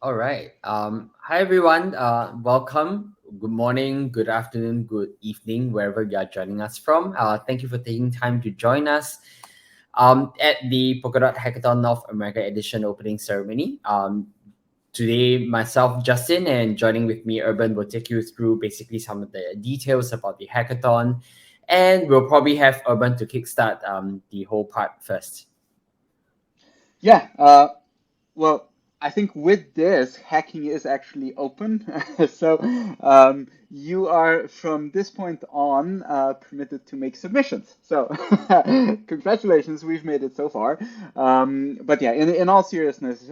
All right. Hi, everyone. Welcome. Good morning, good afternoon, good evening, wherever you are joining us from. Thank you for taking time to join us at the Polkadot Hackathon North America Edition opening ceremony. Today, myself, Justin, and joining with me, Urban, will take you through basically some of the details about the hackathon. And we'll probably have Urban to kickstart the whole part first. Yeah, well, I think with this, hacking is actually open. So you are from this point on permitted to make submissions. So congratulations, we've made it so far. But yeah, in all seriousness,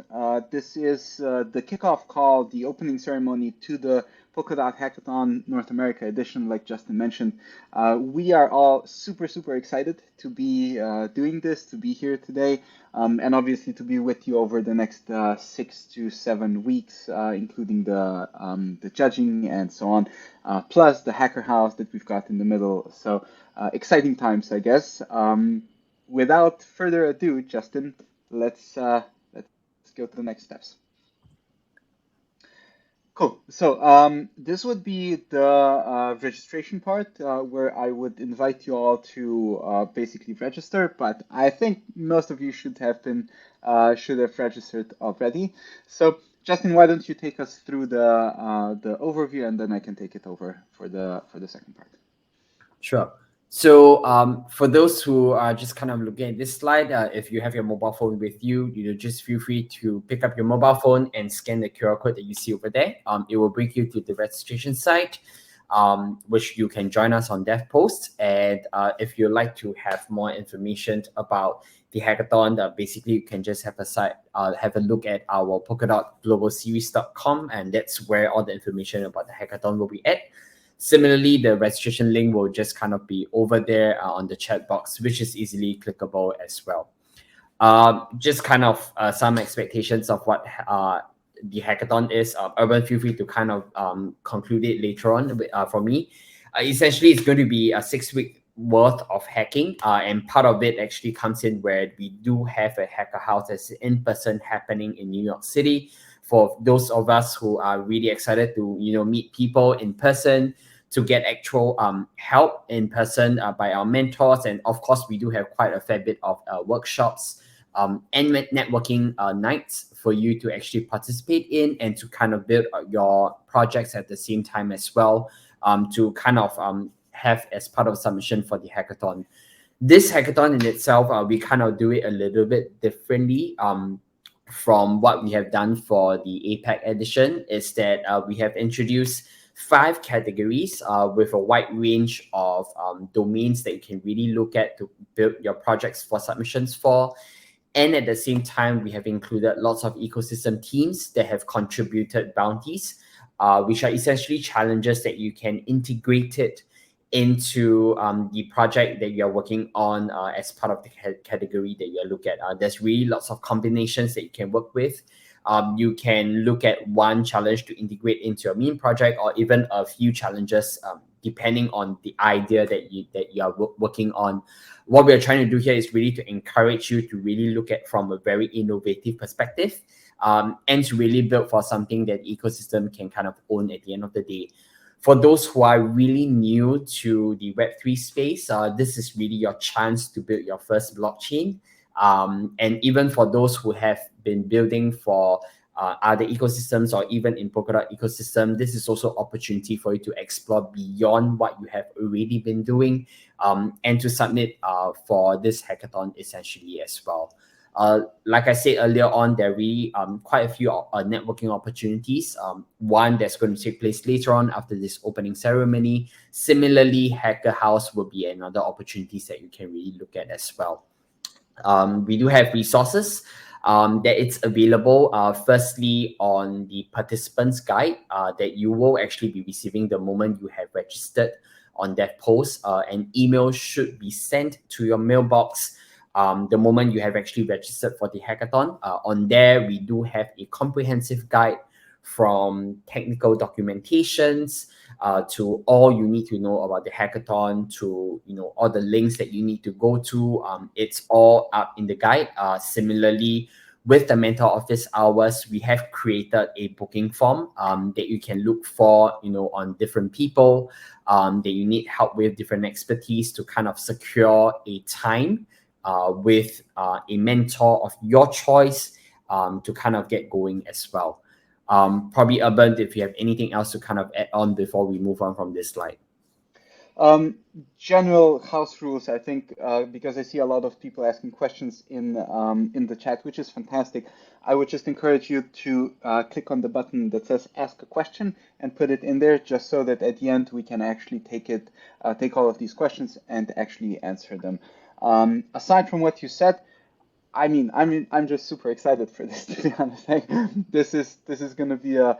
this is the kickoff call, the opening ceremony to the Polkadot Hackathon North America edition, like Justin mentioned. We are all super excited to be doing this, to be here today, and obviously to be with you over the next 6 to 7 weeks, including the judging and so on, plus the hacker house that we've got in the middle. So exciting times, I guess. Without further ado, Justin, let's go to the next steps. Cool. So this would be the registration part where I would invite you all to basically register, but I think most of you should have registered already. So Justin, why don't you take us through the overview, and then I can take it over for the second part. Sure. So, for those who are just kind of looking at this slide, if you have your mobile phone with you, just feel free to pick up your mobile phone and scan the QR code that you see over there. It will bring you to the registration site, which you can join us on DevPost. And if you'd like to have more information about the hackathon, basically you can just have a look at our Polkadot Global Series.com, and that's where all the information about the hackathon will be at. Similarly, the registration link will just kind of be over there on the chat box, which is easily clickable as well. Just kind of some expectations of what the hackathon is. Urban, feel free to kind of conclude it later on for me. Essentially, it's going to be a 6 week worth of hacking, and part of it actually comes in where we do have a hacker house that's in person happening in New York City. For those of us who are really excited to meet people in person, to get actual help in person by our mentors, and of course we do have quite a fair bit of workshops and networking nights for you to actually participate in and to kind of build your projects at the same time as well, to kind of have as part of submission for the hackathon. This hackathon in itself, we kind of do it a little bit differently from what we have done for the APAC edition, is that we have introduced 5 categories with a wide range of domains that you can really look at to build your projects for submissions for. And at the same time, we have included lots of ecosystem teams that have contributed bounties, which are essentially challenges that you can integrate it into the project that you're working on as part of the category that you look at. There's really lots of combinations that you can work with. You can look at one challenge to integrate into your main project, or even a few challenges depending on the idea that you are working on. What we're trying to do here is really to encourage you to really look at from a very innovative perspective, and to really build for something that ecosystem can kind of own at the end of the day. For those who are really new to the Web3 space, this is really your chance to build your first blockchain. And even for those who have been building for other ecosystems, or even in Polkadot ecosystem, this is also opportunity for you to explore beyond what you have already been doing, and to submit for this hackathon essentially as well. Like I said earlier on, there are really quite a few networking opportunities. One that's going to take place later on after this opening ceremony. Similarly, Hacker House will be another opportunities that you can really look at as well. We do have resources that it's available. Firstly, on the participants guide that you will actually be receiving the moment you have registered on that post. An email should be sent to your mailbox the moment you have actually registered for the hackathon. On there, we do have a comprehensive guide from technical documentations to all you need to know about the hackathon, to all the links that you need to go to. It's all up in the guide. Similarly, with the mentor office hours, we have created a booking form that you can look for, on different people that you need help with, different expertise to kind of secure a time with a mentor of your choice to kind of get going as well. Probably Urban, if you have anything else to kind of add on before we move on from this slide. General house rules, I think, because I see a lot of people asking questions in the chat, which is fantastic. I would just encourage you to click on the button that says "Ask a Question" and put it in there, just so that at the end we can actually take all of these questions and actually answer them. Aside from what you said, I mean, I'm just super excited for this, to be honest. Like, this is going to be a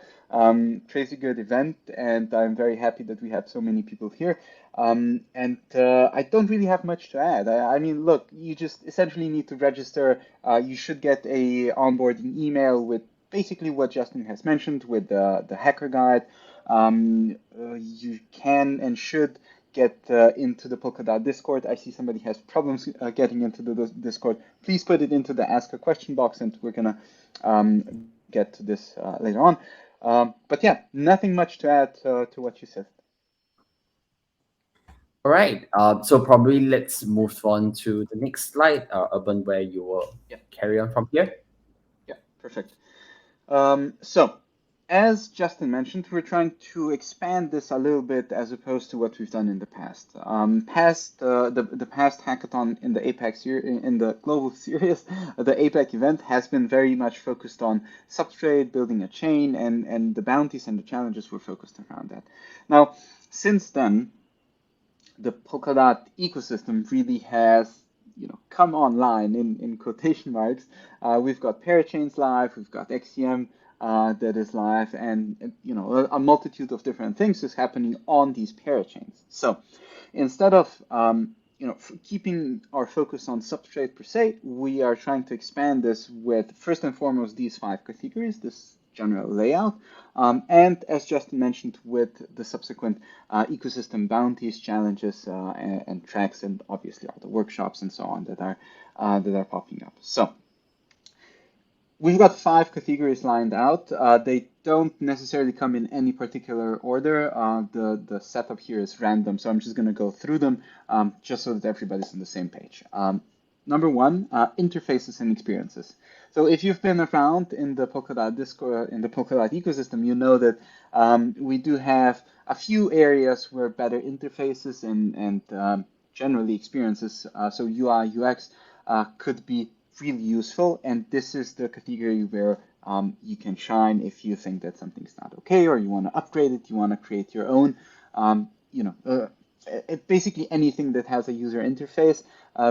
crazy good event, and I'm very happy that we have so many people here. And I don't really have much to add. I mean, look, you just essentially need to register. You should get a onboarding email with basically what Justin has mentioned with the hacker guide. You can and should get into the Polkadot Discord. I see somebody has problems getting into the Discord. Please put it into the Ask a Question box, and we're gonna get to this later on. But yeah, nothing much to add to what you said. All right. So probably let's move on to the next slide, Urban, where you will carry on from here. Yeah, perfect. So, as Justin mentioned, we're trying to expand this a little bit as opposed to what we've done in the past. The past hackathon in the APEC in the global series, the APEC event has been very much focused on substrate, building a chain, and the bounties and the challenges were focused around that. Now, since then, the Polkadot ecosystem really has come online in quotation marks. We've got parachains live, we've got XCM that is live, and a multitude of different things is happening on these parachains. So instead of keeping our focus on substrate per se, we are trying to expand this with first and foremost these 5 categories, this general layout, and as Justin mentioned, with the subsequent ecosystem bounties, challenges, and tracks, and obviously all the workshops and so on that are popping up. So we've got 5 categories lined out. They don't necessarily come in any particular order. The setup here is random, so I'm just going to go through them just so that everybody's on the same page. Number 1, interfaces and experiences. So if you've been around in the Polkadot Discord, in the Polkadot ecosystem, you know that we do have a few areas where better interfaces and generally experiences, so UI, UX, could be really useful. And this is the category where you can shine if you think that something's not okay, or you want to upgrade it, you want to create your own, basically anything that has a user interface,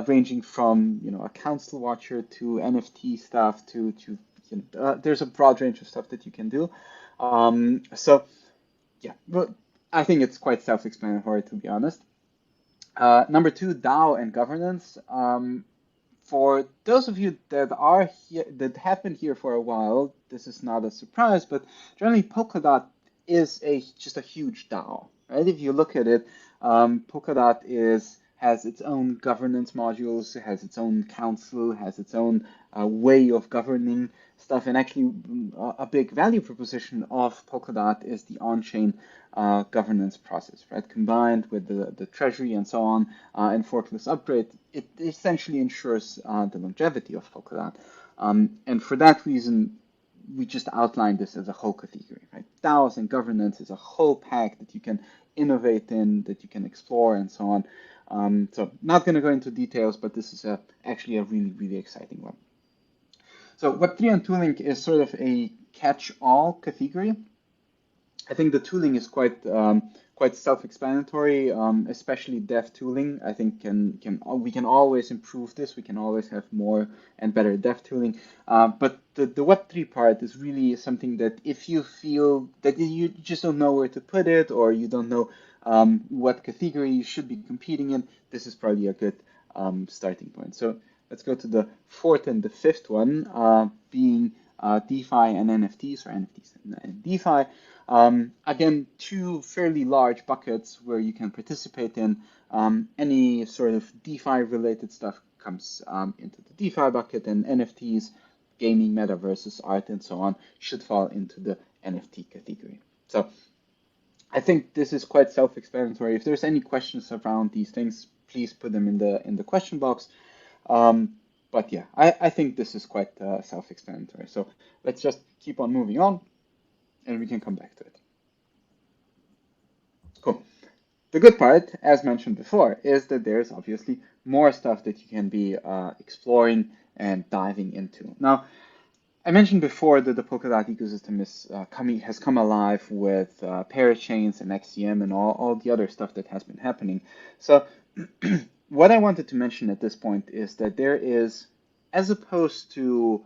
ranging from a council watcher to NFT stuff to there's a broad range of stuff that you can do. So yeah, but I think it's quite self-explanatory, to be honest. Number 2, DAO and governance. For those of you that are here, that have been here for a while, this is not a surprise, but generally Polkadot is just a huge DAO, right? If you look at it, Polkadot has its own governance modules, it has its own council, has its own way of governing stuff, and actually a big value proposition of Polkadot is the on-chain governance process, right? Combined with the treasury and so on, and forkless upgrade, it essentially ensures the longevity of Polkadot. And for that reason, we just outlined this as a whole category, right? DAOs and governance is a whole pack that you can innovate in, that you can explore, and so on. So not going to go into details, but this is actually a really, really exciting one. So Web3 and tooling is sort of a catch-all category. I think the tooling is quite self-explanatory, especially dev tooling. I think we can always improve this. We can always have more and better dev tooling. But the Web3 part is really something that if you feel that you just don't know where to put it, or you don't know what category you should be competing in, this is probably a good starting point. So let's go to the 4th and the 5th one, being DeFi and NFTs, or NFTs and DeFi. Again, 2 fairly large buckets where you can participate in. Any sort of DeFi related stuff comes into the DeFi bucket, and NFTs gaming, metaverses, art, and so on should fall into the NFT category. So I think this is quite self-explanatory. If there's any questions around these things, please put them in the question box. But yeah, I think this is quite self-explanatory. So let's just keep on moving on, and we can come back to it. Cool. The good part, as mentioned before, is that there's obviously more stuff that you can be exploring and diving into. Now, I mentioned before that the Polkadot ecosystem has come alive with parachains and XCM and all the other stuff that has been happening. So what I wanted to mention at this point is that there is, as opposed to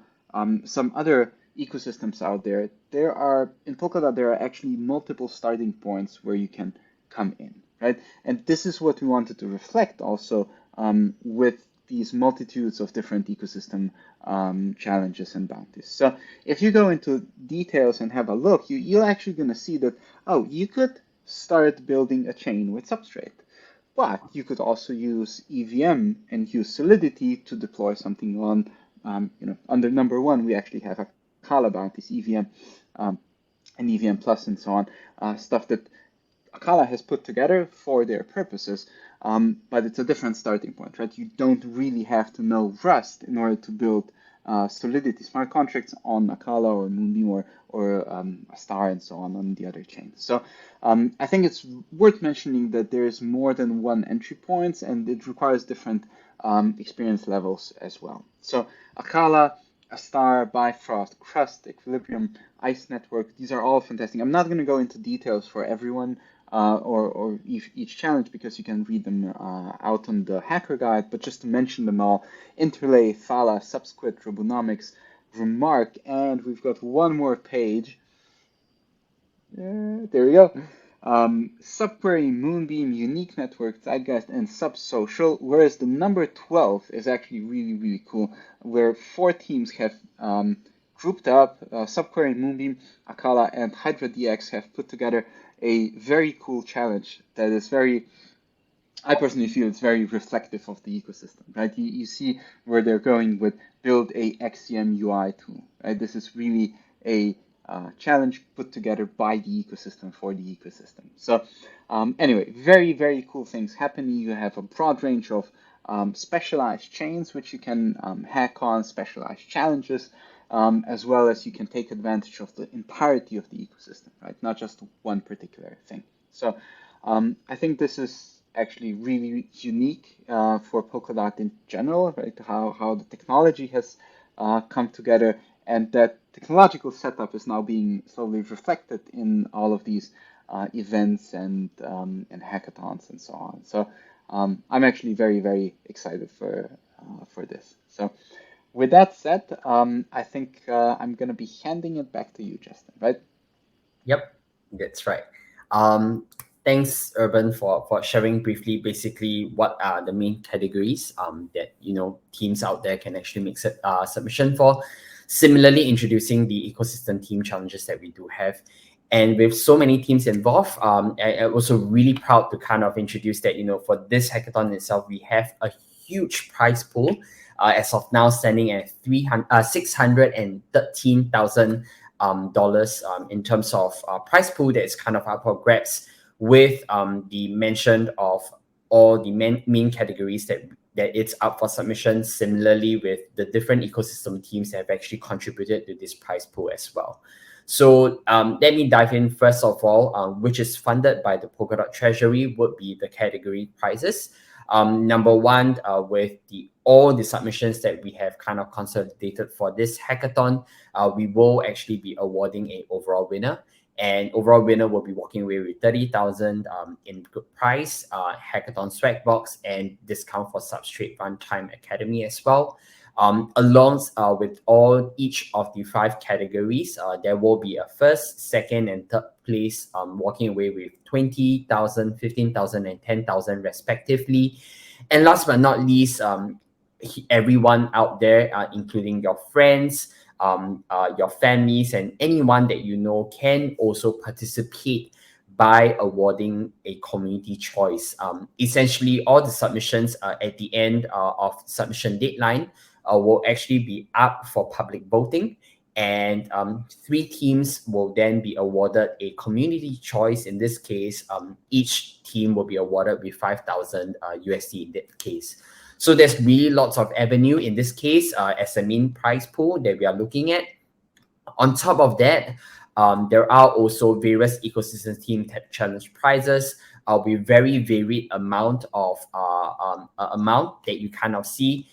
some other ecosystems out there, in Polkadot there are actually multiple starting points where you can come in, right? And this is what we wanted to reflect also with these multitudes of different ecosystem challenges and bounties. So if you go into details and have a look, you're actually going to see that, oh, you could start building a chain with Substrate, but you could also use EVM and use Solidity to deploy something on, under number one, we actually have a Akala bounties, EVM and EVM Plus and so on, stuff that Akala has put together for their purposes, but it's a different starting point, right? You don't really have to know Rust in order to build Solidity smart contracts on Akala or Moonbeam or a Star and so on the other chains. So I think it's worth mentioning that there is more than one entry points, and it requires different experience levels as well. So Akala, a Star, Bifrost, Crust, Equilibrium, Ice Network, these are all fantastic. I'm not going to go into details for everyone or each challenge because you can read them out on the hacker guide, but just to mention them all: Interlay, Phala, Subsquid, Robonomics, Remark, and we've got one more page. There we go. Subquery, Moonbeam, Unique Network, Zeitgeist, and Subsocial, whereas the number 12 is actually really, really cool, where 4 teams have grouped up. Subquery, Moonbeam, Akala, and Hydra DX have put together a very cool challenge that is I personally feel it's very reflective of the ecosystem, right? You see where they're going with build a XCM UI tool, right? This is really a challenge put together by the ecosystem for the ecosystem. So anyway, very, very cool things happening. You have a broad range of specialized chains which you can hack on, specialized challenges, as well as you can take advantage of the entirety of the ecosystem, right? Not just one particular thing. So I think this is actually really unique for Polkadot in general, right? How the technology has come together, and that technological setup is now being slowly reflected in all of these events and hackathons and so on. So I'm actually very, very excited for this. So with that said, I think I'm going to be handing it back to you, Justin, right? Yep, that's right. Thanks, Urban, for sharing briefly basically what are the main categories that teams out there can actually make submission for. Similarly, introducing the ecosystem team challenges that we do have. And with so many teams involved, I'm also really proud to kind of introduce that, for this hackathon itself, we have a huge prize pool, as of now standing at $613,000 in terms of prize pool that is kind of up for grabs, with the mention of all the main categories that it's up for submission. Similarly, with the different ecosystem teams that have actually contributed to this prize pool as well. So let me dive in first of all, which is funded by the Polkadot Treasury, would be the category prizes. Number one, with all the submissions that we have kind of consolidated for this hackathon, we will actually be awarding an overall winner. And overall winner will be walking away with 30,000 in good prize, hackathon swag box, and discount for Substrate Runtime Academy as well. Along with each of the 5 categories, there will be a first, second, and third place walking away with 20,000, 15,000, and 10,000 respectively. And last but not least, everyone out there, including your friends, your families, and anyone that you know, can also participate by awarding a community choice. Essentially, all the submissions at the end of submission deadline, will actually be up for public voting. And 3 teams will then be awarded a community choice. In this case, each team will be awarded with 5,000 USD in that case. So there's really lots of avenue in this case as a main prize pool that we are looking at. On top of that, there are also various ecosystem team challenge prizes with very varied amount that you kind of see.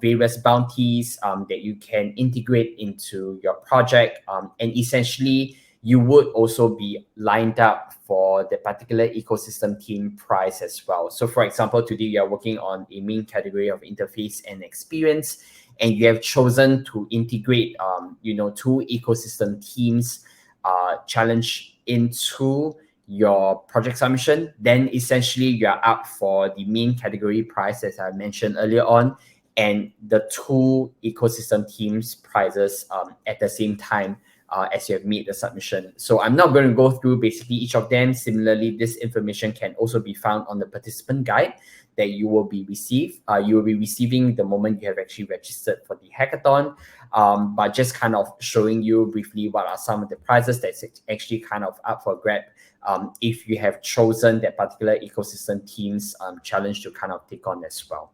Various bounties that you can integrate into your project, and essentially you would also be lined up for the particular ecosystem team prize as well. So for example, today you are working on a main category of interface and experience, and you have chosen to integrate 2 ecosystem teams challenge into your project submission, then essentially you are up for the main category prize as I mentioned earlier on, and the 2 ecosystem teams prizes at the same time as you have made the submission. So I'm not going to go through basically each of them. Similarly, this information can also be found on the participant guide that you will be receiving the moment you have actually registered for the hackathon. But just kind of showing you briefly what are some of the prizes that's actually kind of up for grab if you have chosen that particular ecosystem team's challenge to kind of take on as well.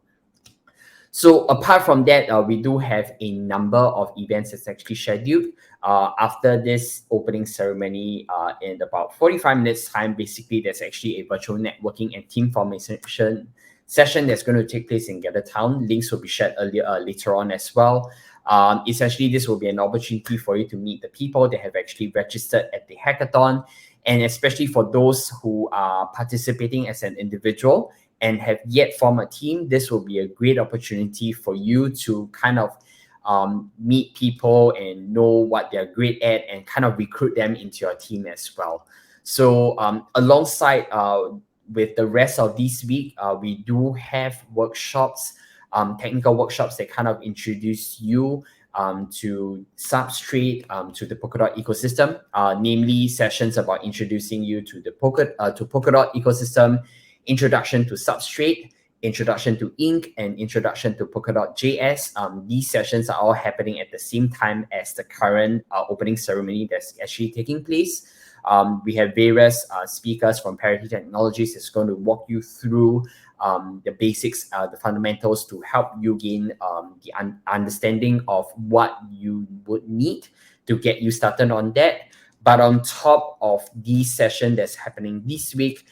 So apart from that, we do have a number of events that's actually scheduled. After this opening ceremony, in about 45 minutes time, basically there's actually a virtual networking and team formation session that's going to take place in Gather Town. Links will be shared later on as well. Essentially, this will be an opportunity for you to meet the people that have actually registered at the hackathon, and especially for those who are participating as an individual and have yet formed a team, this will be a great opportunity for you to kind of meet people and know what they're great at and kind of recruit them into your team as well. So alongside with the rest of this week, we do have workshops, technical workshops that kind of introduce you to Substrate, to the Polkadot ecosystem, namely sessions about introducing you to the Polkadot ecosystem, introduction to Substrate, introduction to Ink, and introduction to Polkadot.js. These sessions are all happening at the same time as the current opening ceremony that's actually taking place. We have various speakers from Parity Technologies that's going to walk you through the basics, the fundamentals to help you gain the understanding of what you would need to get you started on that. But on top of these sessions that's happening this week,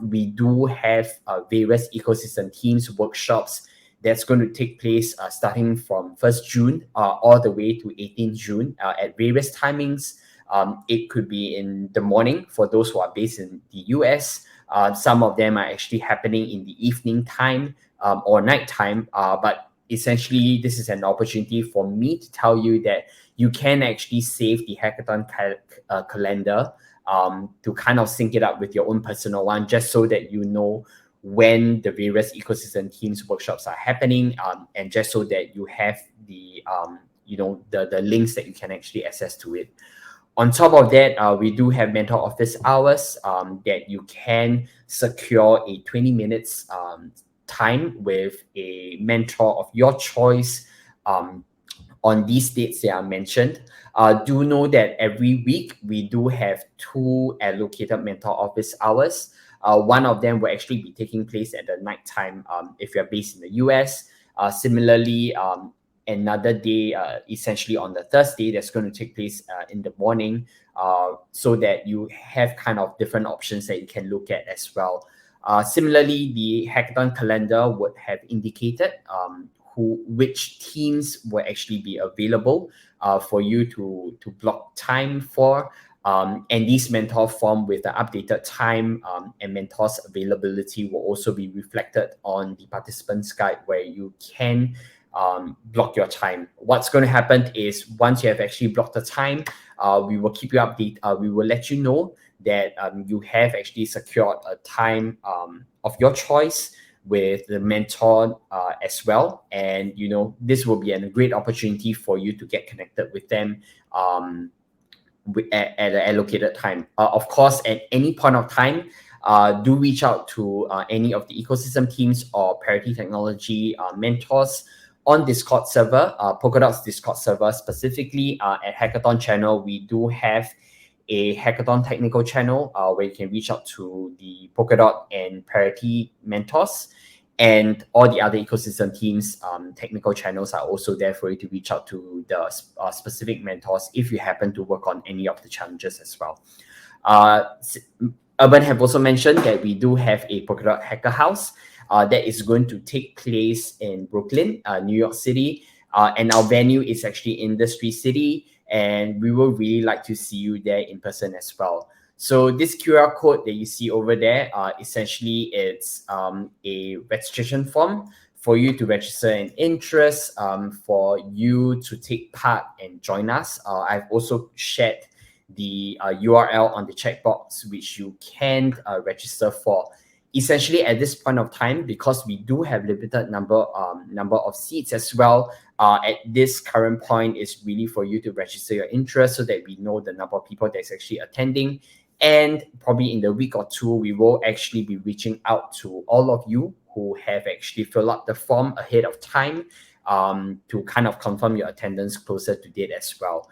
we do have various ecosystem teams workshops that's going to take place starting from 1st June all the way to 18th June at various timings. It could be in the morning for those who are based in the US. Some of them are actually happening in the evening time or night time. But essentially, this is an opportunity for me to tell you that you can actually save the hackathon calendar to kind of sync it up with your own personal one, just so that you know when the various ecosystem teams workshops are happening, and just so that you have the the links that you can actually access to it. On top of that, we do have mentor office hours that you can secure a 20 minutes time with a mentor of your choice on these dates that are mentioned. Do know that every week we do have 2 allocated mentor office hours. One of them will actually be taking place at the night time if you're based in the US. Similarly, another day, essentially on the Thursday, that's going to take place in the morning, so that you have kind of different options that you can look at as well. Similarly, the hackathon calendar would have indicated which teams will actually be available for you to block time for. And these mentor form with the updated time and mentors availability will also be reflected on the participants guide, where you can block your time. What's going to happen is once you have actually blocked the time, we will keep you updated. We will let you know that you have actually secured a time of your choice with the mentor as well. And this will be a great opportunity for you to get connected with them at an allocated time. Of course, at any point of time, do reach out to any of the ecosystem teams or Parity Technology mentors on Discord server, Polkadot's Discord server specifically at Hackathon channel, we do have a Hackathon technical channel where you can reach out to the Polkadot and Parity mentors, and all the other ecosystem teams. Technical channels are also there for you to reach out to the specific mentors if you happen to work on any of the challenges as well. Urban have also mentioned that we do have a Polkadot Hacker House that is going to take place in Brooklyn, New York City. And our venue is actually Industry City, and we will really like to see you there in person as well. So this QR code that you see over there, essentially it's a registration form for you to register an interest, for you to take part and join us. I've also shared the URL on the checkbox, which you can register for. Essentially, at this point of time, because we do have limited number of seats as well, at this current point is really for you to register your interest so that we know the number of people that's actually attending. And probably in the week or two, we will actually be reaching out to all of you who have actually filled out the form ahead of time, to kind of confirm your attendance closer to date as well.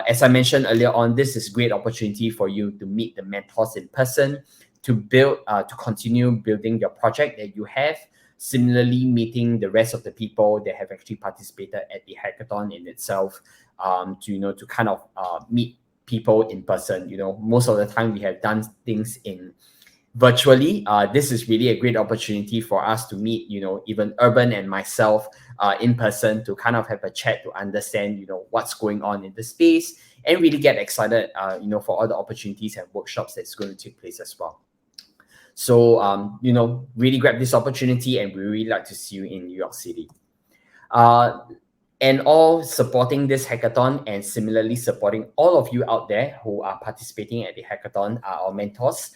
As I mentioned earlier on, this is a great opportunity for you to meet the mentors in person, to build, to continue building your project that you have. Similarly, meeting the rest of the people that have actually participated at the hackathon in itself, to kind of meet people in person. Most of the time we have done things in virtually. This is really a great opportunity for us to meet, even Urban and myself in person, to kind of have a chat, to understand, what's going on in the space, and really get excited, for all the opportunities and workshops that's going to take place as well. So, really grab this opportunity, and we really like to see you in New York City. And all supporting this hackathon, and similarly supporting all of you out there who are participating at the hackathon, are our mentors.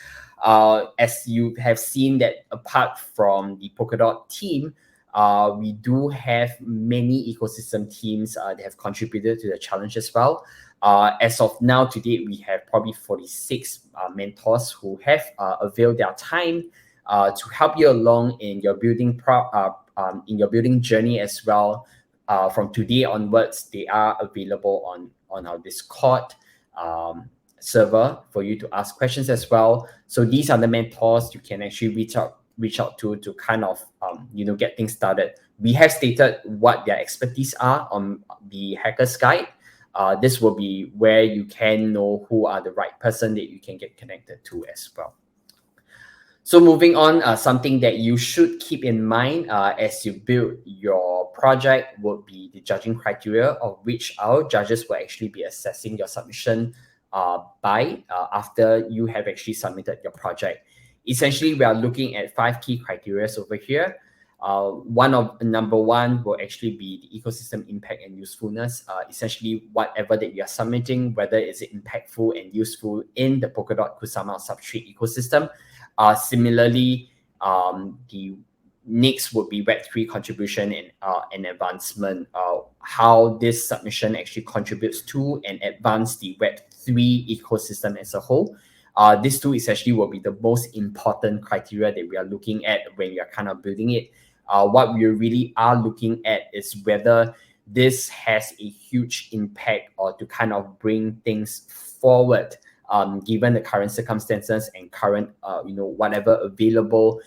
As you have seen that apart from the Polkadot team, we do have many ecosystem teams that have contributed to the challenge as well. As of now, to date, we have probably 46 mentors who have availed their time to help you along in your building journey as well. From today onwards, they are available on our Discord server for you to ask questions as well. So these are the mentors you can actually reach out to kind of get things started. We have stated what their expertise are on the Hackers Guide. This will be where you can know who are the right person that you can get connected to as well. So moving on, something that you should keep in mind as you build your project would be the judging criteria, of which our judges will actually be assessing your submission by after you have actually submitted your project. Essentially, we are looking at 5 key criteria over here. Number one will actually be the ecosystem impact and usefulness. Essentially, whatever that you are submitting, whether it's impactful and useful in the Polkadot Kusama substrate ecosystem. Similarly, the next would be Web3 contribution and advancement. How this submission actually contributes to and advance the Web3 ecosystem as a whole. These two essentially will be the most important criteria that we are looking at when we are kind of building it. What we really are looking at is whether this has a huge impact or to kind of bring things forward, given the current circumstances and current, whatever available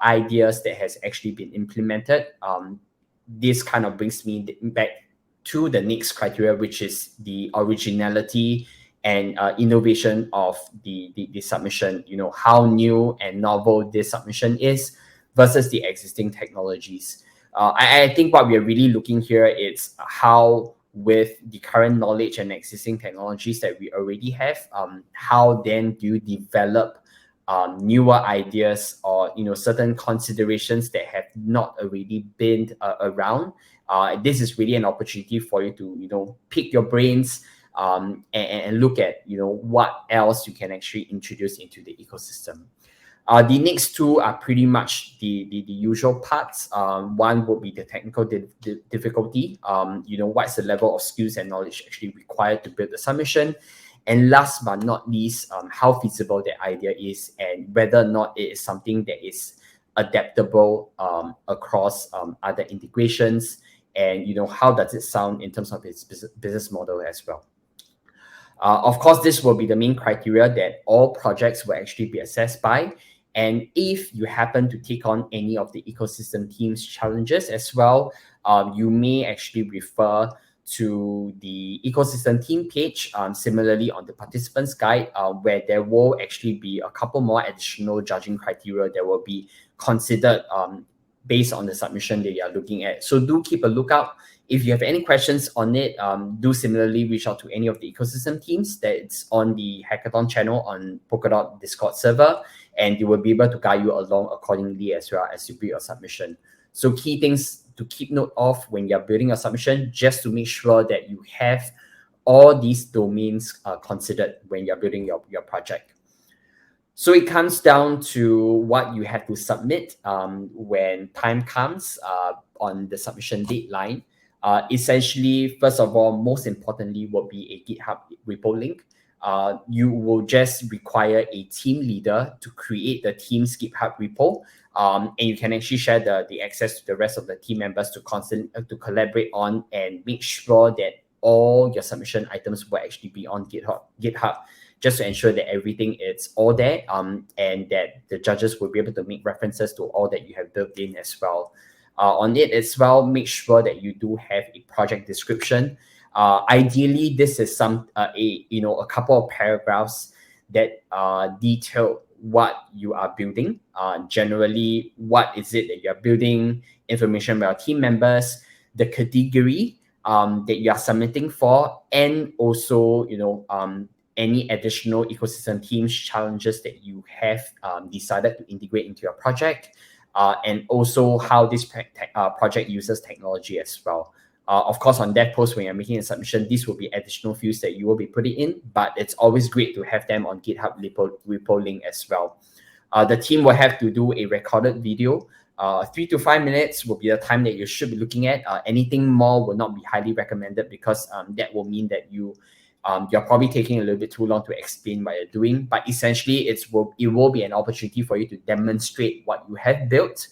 ideas that has actually been implemented. This kind of brings me back to the next criteria, which is the originality and innovation of the submission. How new and novel this submission is versus the existing technologies. I think what we are really looking here is how, with the current knowledge and existing technologies that we already have, how then do you develop newer ideas or certain considerations that have not already been around. This is really an opportunity for you to pick your brains and look at what else you can actually introduce into the ecosystem. The next two are pretty much the usual parts. One would be the technical difficulty. What's the level of skills and knowledge actually required to build the submission? And last but not least, how feasible the idea is and whether or not it is something that is adaptable across other integrations and how does it sound in terms of its business model as well. Of course, this will be the main criteria that all projects will actually be assessed by. And if you happen to take on any of the ecosystem team's challenges as well, you may actually refer to the ecosystem team page, similarly on the participants guide, where there will actually be a couple more additional judging criteria that will be considered based on the submission that you are looking at. So do keep a lookout. If you have any questions on it, do similarly reach out to any of the ecosystem teams that's on the hackathon channel on Polkadot Discord server, and they will be able to guide you along accordingly as well as you build your submission. So key things to keep note of when you're building a submission, just to make sure that you have all these domains considered when you're building your project. So it comes down to what you have to submit when time comes on the submission deadline. Essentially, first of all, most importantly, will be a GitHub repo link. You will just require a team leader to create the team's GitHub repo, and you can actually share the access to the rest of the team members to collaborate on and make sure that all your submission items will actually be on GitHub, just to ensure that everything is all there, and that the judges will be able to make references to all that you have built in as well. On it as well, make sure that you do have a project description. Ideally, this is a couple of paragraphs that detail what you are building. Generally, what is it that you are building, information about team members, the category that you are submitting for, and also any additional ecosystem teams challenges that you have decided to integrate into your project, and also how this project uses technology as well. Of course, on that post, when you're making a submission, these will be additional fields that you will be putting in, but it's always great to have them on GitHub repo link as well. The team will have to do a recorded video. 3 to 5 minutes will be the time that you should be looking at. Anything more will not be highly recommended, because that will mean that you're probably taking a little bit too long to explain what you're doing. But essentially, it will be an opportunity for you to demonstrate what you have built,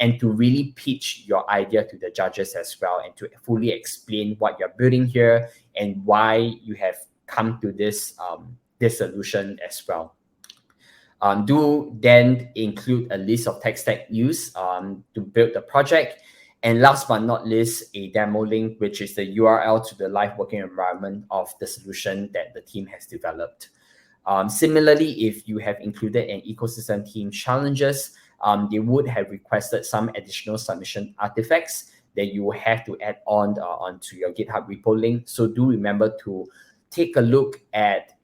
and to really pitch your idea to the judges as well, and to fully explain what you're building here and why you have come to this solution as well. Do then include a list of tech stack used to build the project. And last but not least, a demo link, which is the URL to the live working environment of the solution that the team has developed. Similarly, if you have included an ecosystem team challenges, they would have requested some additional submission artifacts that you will have to add on onto your GitHub repo link. So do remember to take a look at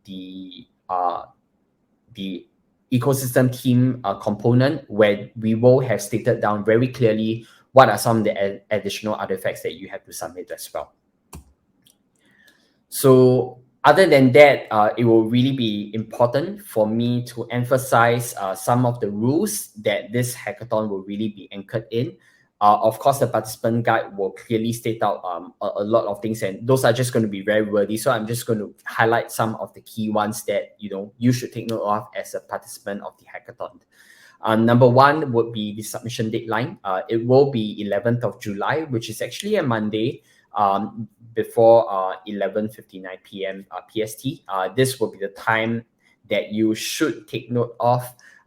the ecosystem team component, where we will have stated down very clearly what are some of the additional artifacts that you have to submit as well. So other than that, it will really be important for me to emphasize some of the rules that this hackathon will really be anchored in. Of course, the participant guide will clearly state out a lot of things, and those are just going to be very wordy. So I'm just going to highlight some of the key ones that you should take note of as a participant of the hackathon. Number one would be the submission deadline. It will be 11th of July, which is actually a Monday, before 11:59 p.m. PST. This will be the time that you should take note of,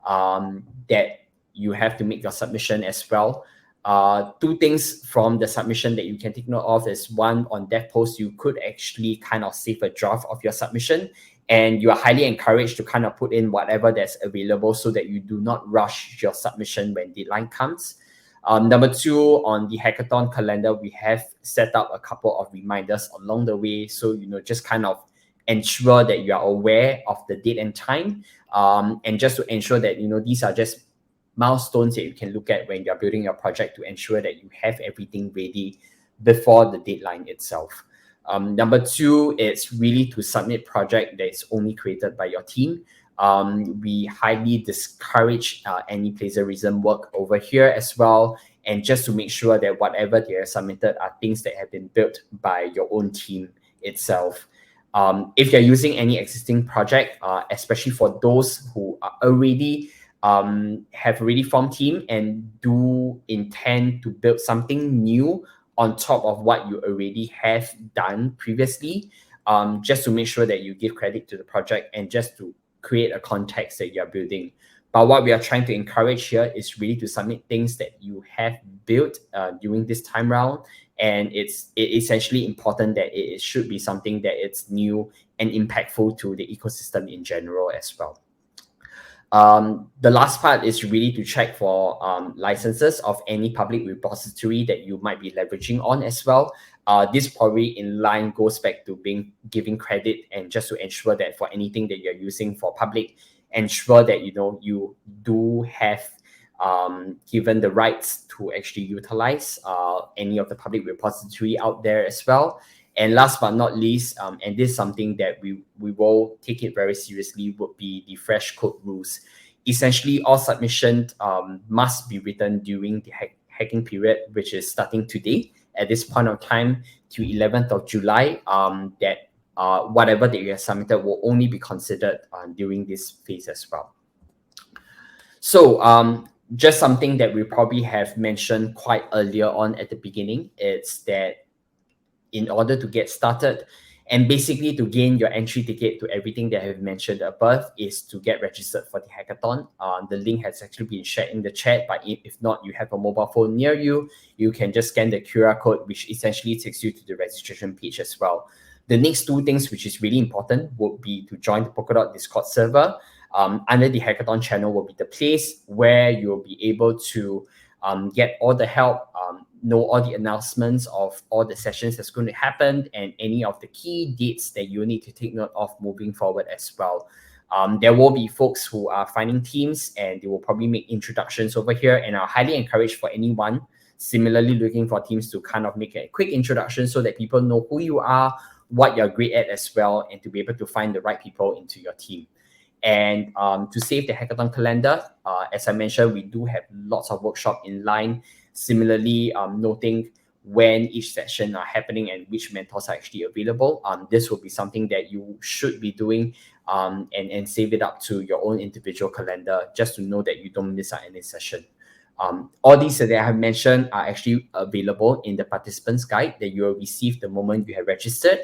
that you have to make your submission as well. Two things from the submission that you can take note of is, one, on that post, you could actually kind of save a draft of your submission, and you are highly encouraged to kind of put in whatever that's available so that you do not rush your submission when deadline comes. Number two, on the hackathon calendar, we have set up a couple of reminders along the way. So, just kind of ensure that you are aware of the date and time, and just to ensure that, these are just milestones that you can look at when you're building your project to ensure that you have everything ready before the deadline itself. Number two, it's really to submit project that is only created by your team. We highly discourage any plagiarism work over here as well. And just to make sure that whatever they are submitted are things that have been built by your own team itself. If you're using any existing project, especially for those who are already have already formed team and do intend to build something new on top of what you already have done previously, just to make sure that you give credit to the project and just to create a context that you're building. But what we are trying to encourage here is really to submit things that you have built during this time round. And it's essentially important that it should be something that it's new and impactful to the ecosystem in general as well. The last part is really to check for licenses of any public repository that you might be leveraging on as well. This probably in line goes back to giving credit, and just to ensure that for anything that you're using for public, ensure that you do have given the rights to actually utilize any of the public repository out there as well. And last but not least, and this is something that we will take it very seriously, would be the fresh code rules. Essentially, all submissions must be written during the hacking period, which is starting today at this point of time to 11th of July. That whatever that you have submitted will only be considered during this phase as well. So just something that we probably have mentioned quite earlier on at the beginning, it's that in order to get started and basically to gain your entry ticket to everything that I have mentioned above is to get registered for the hackathon. The link has actually been shared in the chat, but if not, you have a mobile phone near you, you can just scan the QR code, which essentially takes you to the registration page as well. The next two things, which is really important, would be to join the Polkadot Discord server. Under the hackathon channel will be the place where you'll be able to get all the help, know all the announcements of all the sessions that's going to happen and any of the key dates that you need to take note of moving forward as well. There will be folks who are finding teams and they will probably make introductions over here, and I highly encourage for anyone similarly looking for teams to kind of make a quick introduction so that people know who you are, what you're great at as well, and to be able to find the right people into your team. And to save the hackathon calendar, as I mentioned, we do have lots of workshops in line, similarly noting when each session are happening and which mentors are actually available. This will be something that you should be doing and save it up to your own individual calendar just to know that you don't miss out any session. All these that I have mentioned are actually available in the participants guide that you will receive the moment you have registered.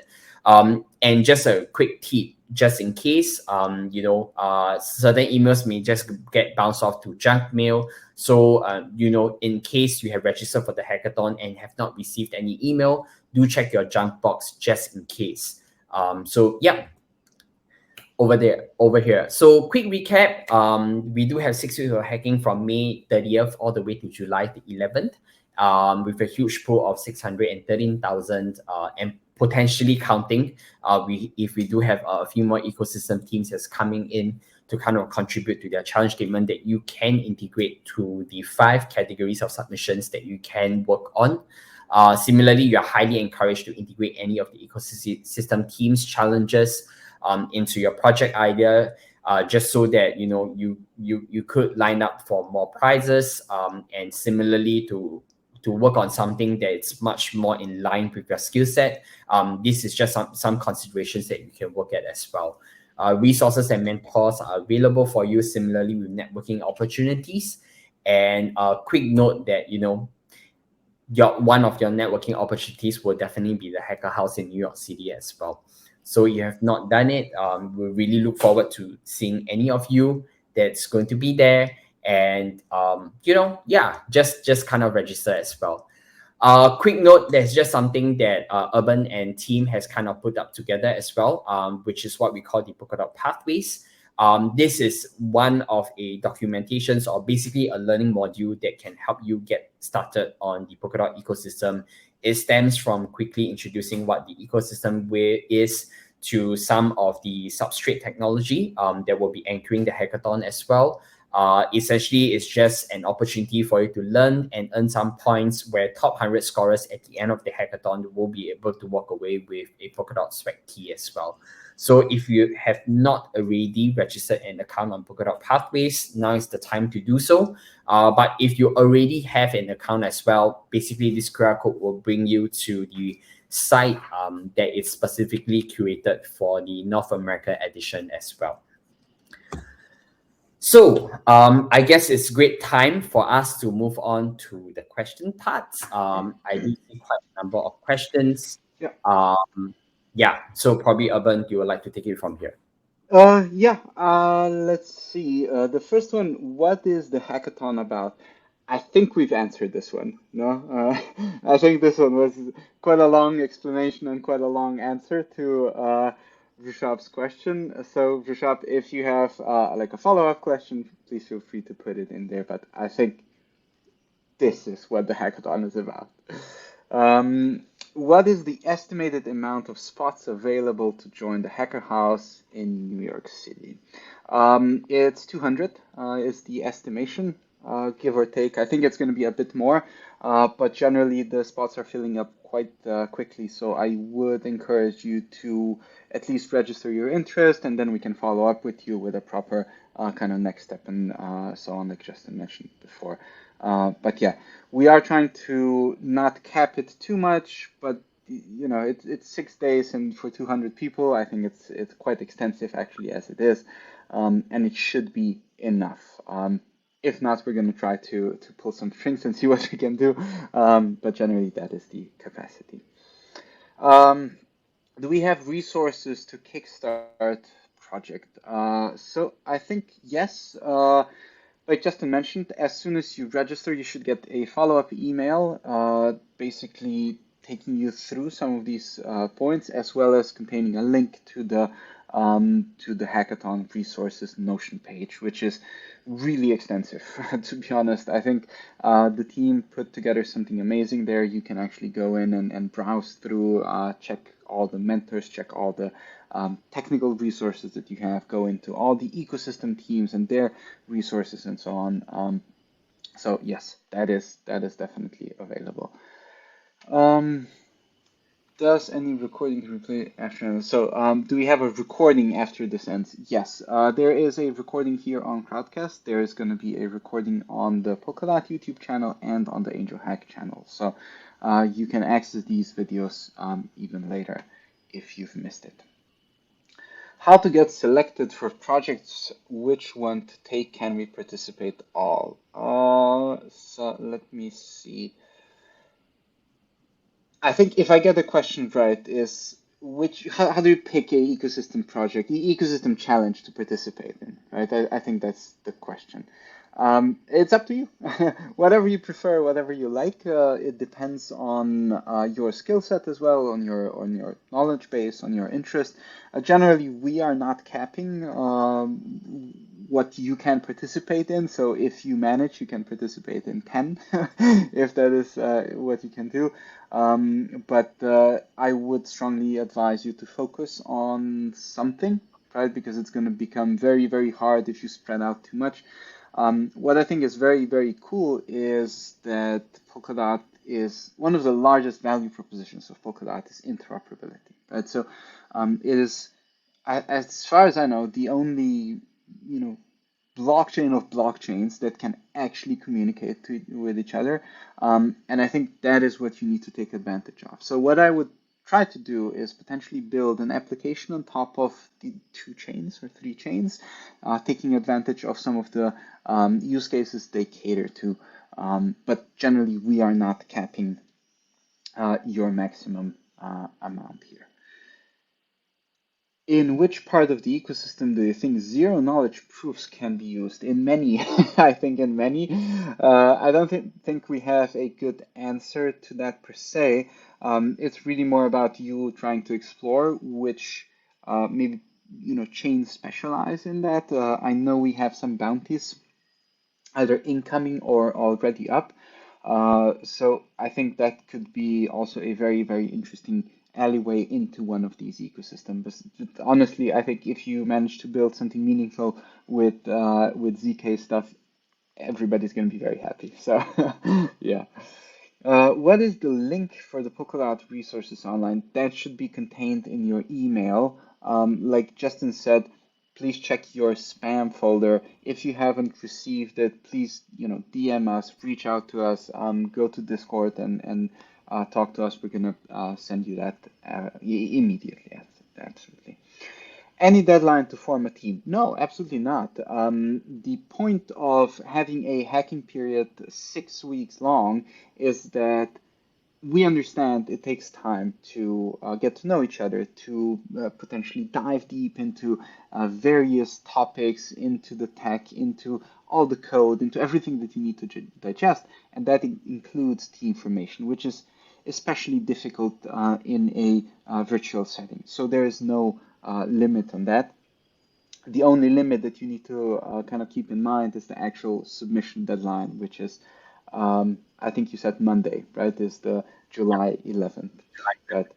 And just a quick tip, just in case, certain emails may just get bounced off to junk mail. So, in case you have registered for the hackathon and have not received any email, do check your junk box just in case. Over here. So quick recap, we do have 6 weeks of hacking from May 30th all the way to July the 11th, with a huge pool of 613,000 and potentially counting. If we do have a few more ecosystem teams that's coming in to kind of contribute to their challenge statement that you can integrate to the 5 categories of submissions that you can work on. Similarly, you're highly encouraged to integrate any of the ecosystem teams challenges into your project idea, just so that you could line up for more prizes, and similarly to work on something that's much more in line with your skill set. This is just some considerations that you can work at as well. Resources and mentors are available for you, similarly with networking opportunities. And a quick note that one of your networking opportunities will definitely be the Hacker House in New York City as well. So you have not done it, we really look forward to seeing any of you that's going to be there. And just kind of register as well. Quick note, there's just something that Urban and team has kind of put up together as well, which is what we call the Pokedoc Pathways. This is one of a documentations or basically a learning module that can help you get started on the Polkadot ecosystem. It stems from quickly introducing what the ecosystem is to some of the substrate technology that will be anchoring the hackathon as well. Essentially, it's just an opportunity for you to learn and earn some points where top 100 scorers at the end of the hackathon will be able to walk away with a Polkadot swag key as well. So if you have not already registered an account on Polkadot Pathways, now is the time to do so. But if you already have an account as well, basically this QR code will bring you to the site that is specifically curated for the North America edition as well. So I guess it's great time for us to move on to the question part. I do see quite a number of questions. Yeah. Yeah, so probably Urban, you would like to take it from here. Yeah, let's see. The first one, what is the hackathon about? I think we've answered this one. No, I think this one was quite a long explanation and quite a long answer to Rishabh's question. So, Rishabh, if you have like a follow-up question, please feel free to put it in there. But I think this is what the hackathon is about. Um, what is the estimated amount of spots available to join the Hacker House in New York City? It's 200 is the estimation, give or take. I think it's going to be a bit more, but generally the spots are filling up quite quickly. So I would encourage you to at least register your interest, and then we can follow up with you with a proper kind of next step and so on, like Justin mentioned before. But yeah, we are trying to not cap it too much, but you know, it's 6 days, and for 200 people, I think it's quite extensive actually as it is, and it should be enough. If not, we're going to try to pull some strings and see what we can do. But generally, that is the capacity. Um, do we have resources to kickstart project? So I think yes. Like Justin mentioned, as soon as you register, you should get a follow-up email, basically taking you through some of these points, as well as containing a link to the hackathon resources Notion page, which is really extensive. To be honest, I think the team put together something amazing there. You can actually go in and browse through, check all the mentors, check all the technical resources that you have, go into all the ecosystem teams and their resources and so on. So yes, that is definitely available. Um, does any recording replay after? So do we have a recording after this ends? Yes, there is a recording here on Crowdcast. There is going to be a recording on the Polkadot YouTube channel and on the AngelHack channel. So you can access these videos even later if you've missed it. How to get selected for projects, which one to take, can we participate all? So let me see. I think if I get the question right, is how do you pick a ecosystem project, the ecosystem challenge to participate in, right? I think that's the question. It's up to you. Whatever you prefer, whatever you like. It depends on your skill set as well, on your knowledge base, on your interest. Generally, we are not capping what you can participate in. So if you manage, you can participate in 10, if that is what you can do. But I would strongly advise you to focus on something, right? Because it's going to become very, very hard if you spread out too much. What I think is very, very cool is that Polkadot is one of the largest value propositions of Polkadot is interoperability, right? So it is, as far as I know, the only, you know, blockchain of blockchains that can actually communicate with each other. And I think that is what you need to take advantage of. So what I would try to do is potentially build an application on top of the 2 chains or 3 chains, taking advantage of some of the use cases they cater to. But generally, we are not capping your maximum amount here. In which part of the ecosystem do you think zero knowledge proofs can be used? In many, I think in many. I don't think we have a good answer to that per se. It's really more about you trying to explore which maybe chains specialize in that. I know we have some bounties either incoming or already up. So I think that could be also a very, very interesting alleyway into one of these ecosystems. But honestly, I think if you manage to build something meaningful with ZK stuff, everybody's going to be very happy. So yeah. What is the link for the Polkadot resources online? That should be contained in your email. Like Justin said, please check your spam folder. If you haven't received it, please, DM us, reach out to us, go to Discord and talk to us. We're gonna send you that immediately. Absolutely. Any deadline to form a team? No, absolutely not. The point of having a hacking period 6 weeks long is that we understand it takes time to get to know each other, to potentially dive deep into various topics, into the tech, into all the code, into everything that you need to digest. And that includes team formation, which is especially difficult in a virtual setting. So there is no limit on that. The only limit that you need to kind of keep in mind is the actual submission deadline, which is, I think you said Monday, right? Is the July 11th, right?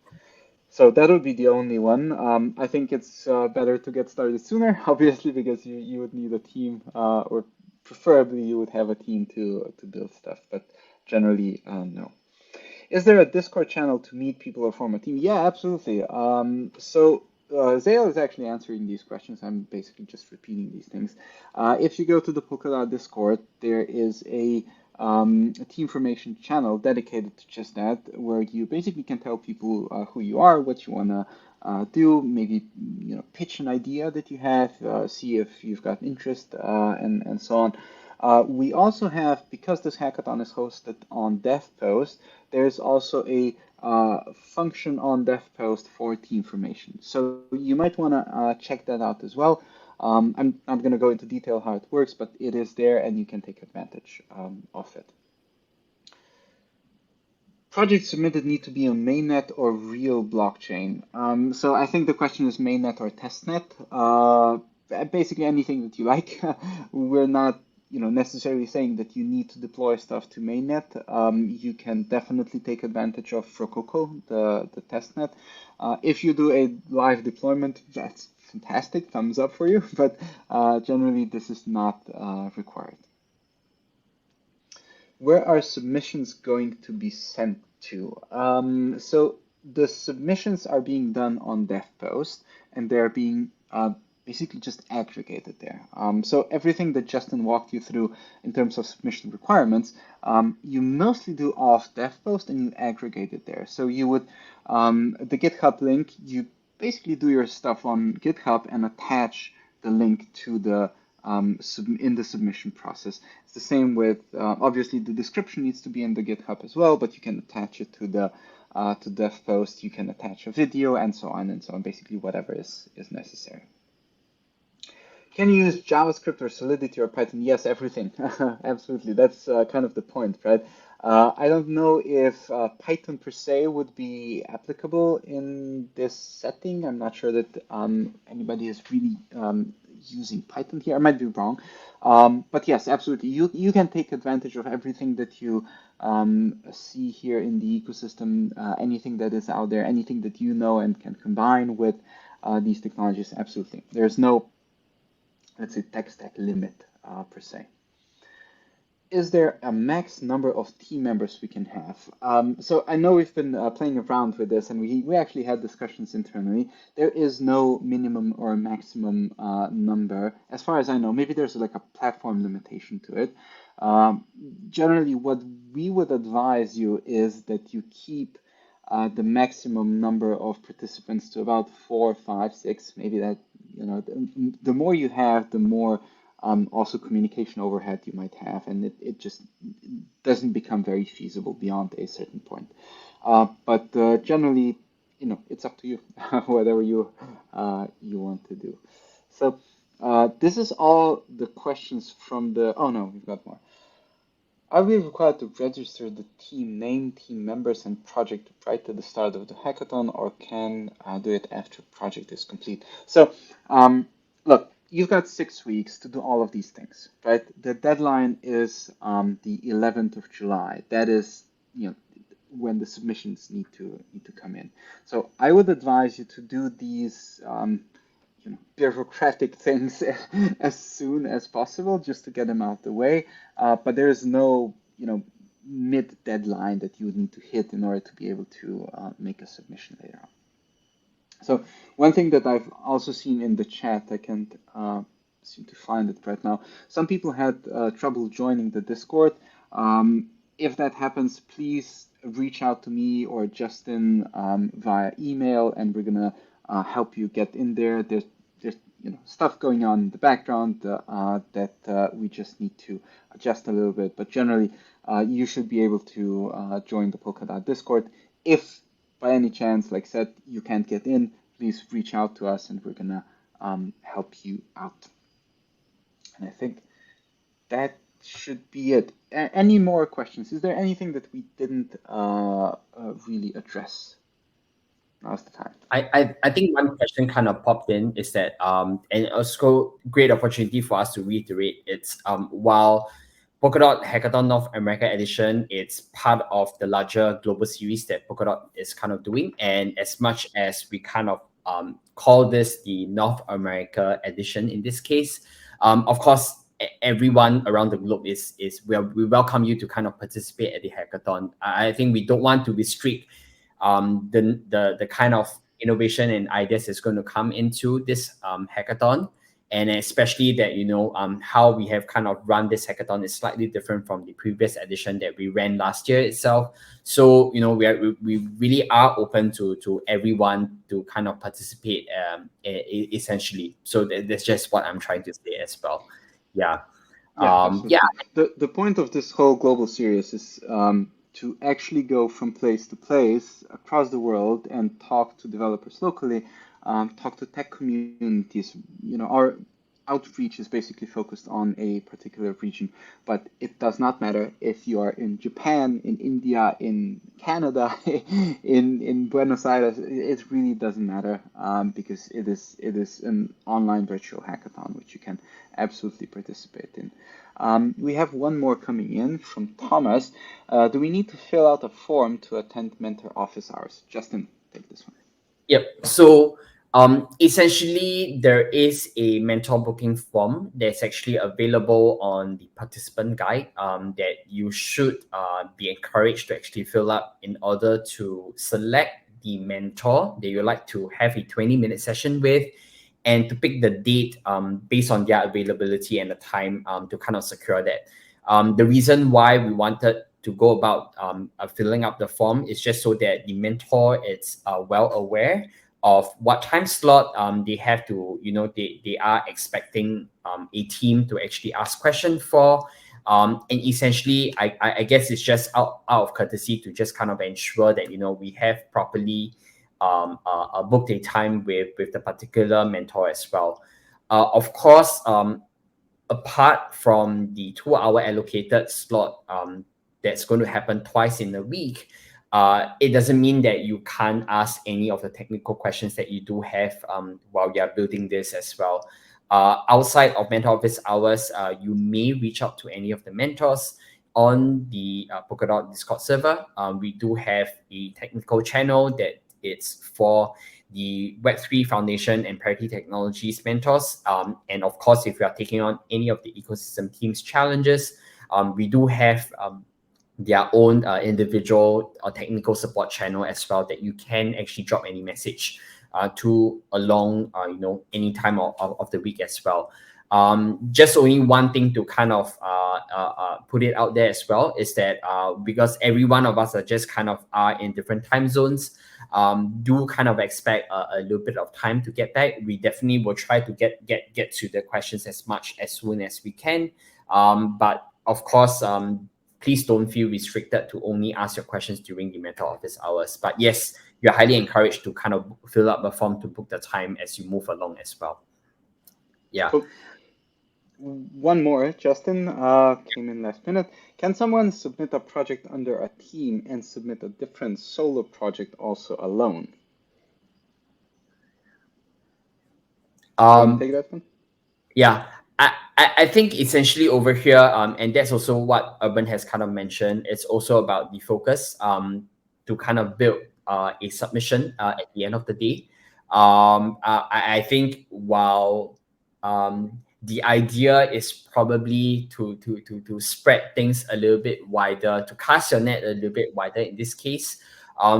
So that would be the only one. I think it's better to get started sooner, obviously, because you would need a team, or preferably you would have a team to build stuff, but generally, no. Is there a Discord channel to meet people or form a team? Yeah, absolutely. Zale is actually answering these questions. I'm basically just repeating these things. If you go to the Polkadot Discord, there is a team formation channel dedicated to just that, where you basically can tell people who you are, what you want to do, maybe pitch an idea that you have, see if you've got interest, and so on. We also have, because this hackathon is hosted on DevPost, there's also a function on DevPost for team formation. So you might want to check that out as well. I'm not going to go into detail how it works, but it is there and you can take advantage of it. Projects submitted need to be on Mainnet or real blockchain. So I think the question is Mainnet or Testnet. Basically anything that you like. We're not, necessarily saying that you need to deploy stuff to Mainnet. You can definitely take advantage of Rococo, the testnet. If you do a live deployment, that's fantastic, thumbs up for you. But generally, this is not required. Where are submissions going to be sent to? So the submissions are being done on DevPost, and they're being basically just aggregated there. So everything that Justin walked you through in terms of submission requirements, you mostly do off DevPost and you aggregate it there. So you would, the GitHub link, you basically do your stuff on GitHub and attach the link to the in the submission process. It's the same with, obviously the description needs to be in the GitHub as well, but you can attach it to the to DevPost, you can attach a video and so on, basically whatever is necessary. Can you use JavaScript or Solidity or Python? Yes, everything. Absolutely. That's kind of the point, right? I don't know if Python per se would be applicable in this setting. I'm not sure that anybody is really using Python here. I might be wrong. But yes, absolutely. You can take advantage of everything that you see here in the ecosystem, anything that is out there, anything that you know and can combine with these technologies. Absolutely. There's no, let's say, tech stack limit per se. Is there a max number of team members we can have? So I know we've been playing around with this, and we actually had discussions internally. There is no minimum or maximum number, as far as I know. Maybe there's like a platform limitation to it. Generally, what we would advise you is that you keep the maximum number of participants to about 4, 5, 6. Maybe that, the more you have, the more also communication overhead you might have, and it just doesn't become very feasible beyond a certain point. But generally, it's up to you, whatever you want to do. So this is all the questions from the, oh no, we've got more. Are we required to register the team name, team members, and project right at the start of the hackathon, or can do it after project is complete? So look, you've got 6 weeks to do all of these things, right? The deadline is the 11th of July. That is, when the submissions need to come in. So I would advise you to do these bureaucratic things as soon as possible, just to get them out of the way. But there is no, mid deadline that you would need to hit in order to be able to make a submission later on. So one thing that I've also seen in the chat, I can't seem to find it right now. Some people had trouble joining the Discord. If that happens, please reach out to me or Justin via email, and we're gonna help you get in there. stuff going on in the background that we just need to adjust a little bit. But generally, you should be able to join the Polkadot Discord. If by any chance, like I said, you can't get in, please reach out to us and we're gonna help you out. And I think that should be it. Any more questions? Is there anything that we didn't really address? Now's the time. I think one question kind of popped in is that and also great opportunity for us to reiterate, it's while Polkadot Hackathon North America Edition, it's part of the larger global series that Polkadot is kind of doing. And as much as we kind of call this the North America Edition in this case, of course, everyone around the globe we welcome you to kind of participate at the hackathon. I think we don't want to restrict the kind of innovation and ideas that's going to come into this hackathon. And especially that, how we have kind of run this hackathon is slightly different from the previous edition that we ran last year itself. So, we really are open to everyone to kind of participate essentially. So that's just what I'm trying to say as well. Yeah. Yeah. The point of this whole global series is to actually go from place to place across the world and talk to developers locally, talk to tech communities. Our outreach is basically focused on a particular region, but it does not matter if you are in Japan, in India, in Canada, in Buenos Aires. It really doesn't matter because it is an online virtual hackathon which you can absolutely participate in. We have one more coming in from Thomas. Do we need to fill out a form to attend mentor office hours? Justin, take this one. Yep. So essentially, there is a mentor booking form that's actually available on the participant guide that you should be encouraged to actually fill up in order to select the mentor that you'd like to have a 20-minute session with, and to pick the date based on their availability and the time to kind of secure that. The reason why we wanted to go about filling up the form is just so that the mentor is well aware of what time slot they have to, they are expecting a team to actually ask questions for. And essentially, I guess it's just out of courtesy to just kind of ensure that, we have properly booked a time with the particular mentor as well. Of course, apart from the 2-hour allocated slot that's going to happen twice in a week, it doesn't mean that you can't ask any of the technical questions that you do have while you're building this as well. Outside of mentor office hours, you may reach out to any of the mentors on the Polkadot Discord server. We do have a technical channel that it's for the Web3 Foundation and Parity Technologies mentors. And of course, if you are taking on any of the ecosystem teams challenges, we do have their own individual or technical support channel as well that you can actually drop any message to along any time of the week as well. Just only one thing to kind of put it out there as well is that because every one of us are just kind of are in different time zones, do kind of expect a little bit of time to get back. We definitely will try to get to the questions as soon as we can. But of course, please don't feel restricted to only ask your questions during the mentor office hours. But yes, you're highly encouraged to kind of fill up a form to book the time as you move along as well. Yeah. Cool. One more, Justin, came in last minute. Can someone submit a project under a team and submit a different solo project also alone? Take that one? Yeah. I think essentially over here, and that's also what Urban has kind of mentioned, it's also about the focus to kind of build a submission at the end of the day. I think while the idea is probably to spread things a little bit wider, to cast your net a little bit wider in this case,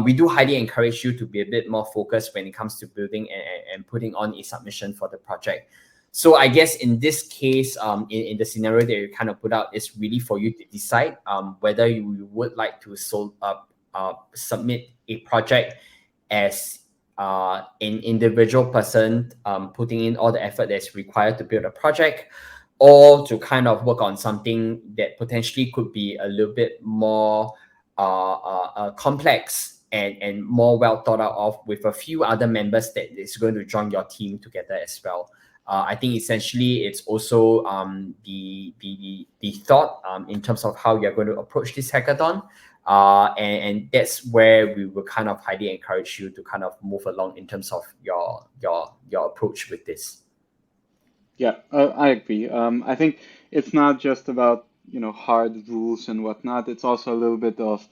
we do highly encourage you to be a bit more focused when it comes to building and putting on a submission for the project. So I guess in this case, in the scenario that you kind of put out, is really for you to decide whether you would like to submit a project as an individual person putting in all the effort that's required to build a project, or to kind of work on something that potentially could be a little bit more complex and more well thought out of, with a few other members that is going to join your team together as well. I think essentially it's also the thought in terms of how you're going to approach this hackathon. And that's where we will kind of highly encourage you to kind of move along in terms of your approach with this. Yeah, I agree. I think it's not just about, hard rules and whatnot. It's also a little bit of,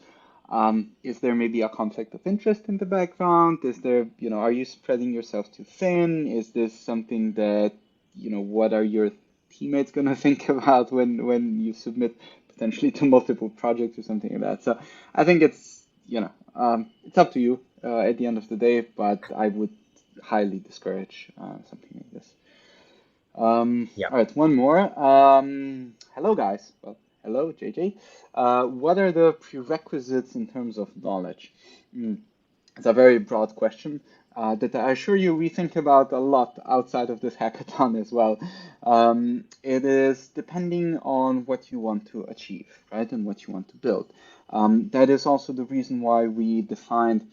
is there maybe a conflict of interest in the background? Is there, are you spreading yourself too thin? Is this something that, what are your teammates going to think about when you submit potentially to multiple projects or something like that? So I think it's up to you at the end of the day, but I would highly discourage something like this. Yeah. All right, one more. Hello, guys. Well, hello, JJ. What are the prerequisites in terms of knowledge? It's a very broad question that I assure you we think about a lot outside of this hackathon as well. It is depending on what you want to achieve, right, and what you want to build. That is also the reason why we defined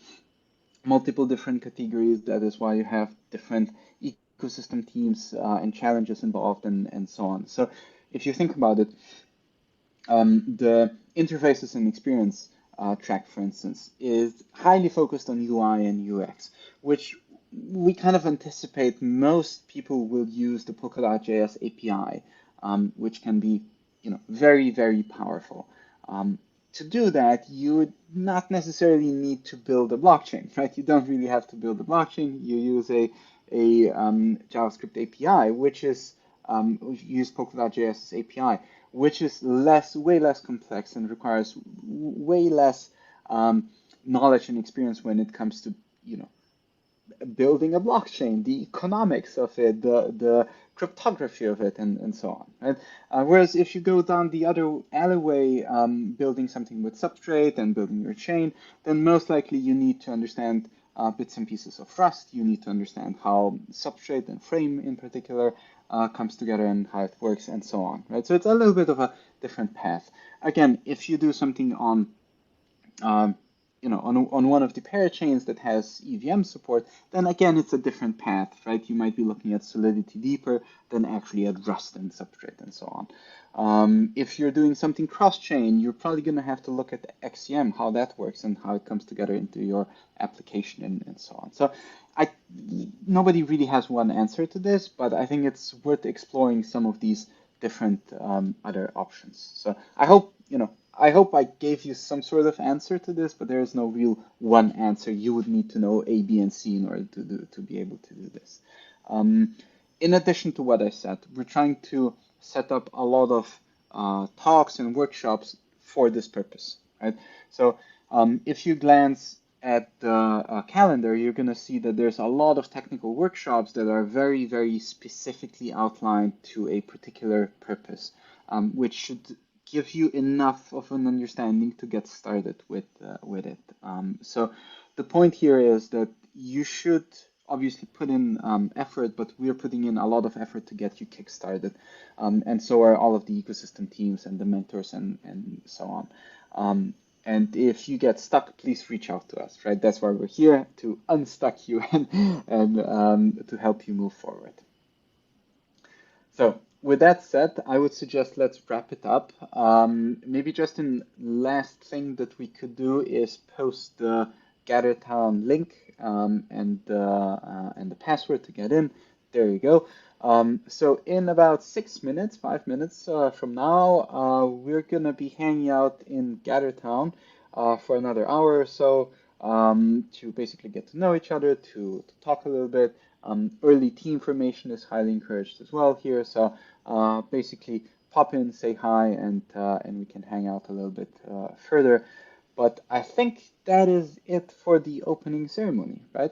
multiple different categories. That is why you have different ecosystem teams and challenges involved and so on. So if you think about it, the interfaces and experience track, for instance, is highly focused on UI and UX, which we kind of anticipate most people will use the Polkadot.js API, which can be, very, very powerful. To do that, you would not necessarily need to build a blockchain, right? You don't really have to build a blockchain. You use a JavaScript API, which is use Polkadot.js API, which is way less complex and requires way less knowledge and experience when it comes to building a blockchain, the economics of it, the cryptography of it, and so on. Right? Whereas if you go down the other alleyway, building something with Substrate and building your chain, then most likely you need to understand bits and pieces of Rust. You need to understand how Substrate and Frame in particular comes together and how it works and so on. Right? So it's a little bit of a different path. Again, if you do something on on one of the parachains that has EVM support, then again, it's a different path, right? You might be looking at Solidity deeper than actually at Rust and Substrate and so on. If you're doing something cross-chain, you're probably going to have to look at XCM, how that works and how it comes together into your application and so on. So nobody really has one answer to this, but I think it's worth exploring some of these different other options. So I hope I gave you some sort of answer to this, but there is no real one answer. You would need to know A, B, and C in order to be able to do this. In addition to what I said, we're trying to set up a lot of talks and workshops for this purpose, right? So if you glance at the calendar, you're going to see that there's a lot of technical workshops that are very, very specifically outlined to a particular purpose, which should give you enough of an understanding to get started with it. So the point here is that you should obviously put in effort, but we're putting in a lot of effort to get you kickstarted. And so are all of the ecosystem teams and the mentors and so on. And if you get stuck, please reach out to us, right? That's why we're here, to unstuck you and to help you move forward. So with that said, I would suggest let's wrap it up. Maybe just a last thing that we could do is post the GatherTown link and the password to get in. There you go. So in about 5 minutes from now, we're gonna be hanging out in GatherTown for another hour or so to basically get to know each other, to talk a little bit. Early team formation is highly encouraged as well here. So basically pop in, say hi, and we can hang out a little bit further. But I think that is it for the opening ceremony, right?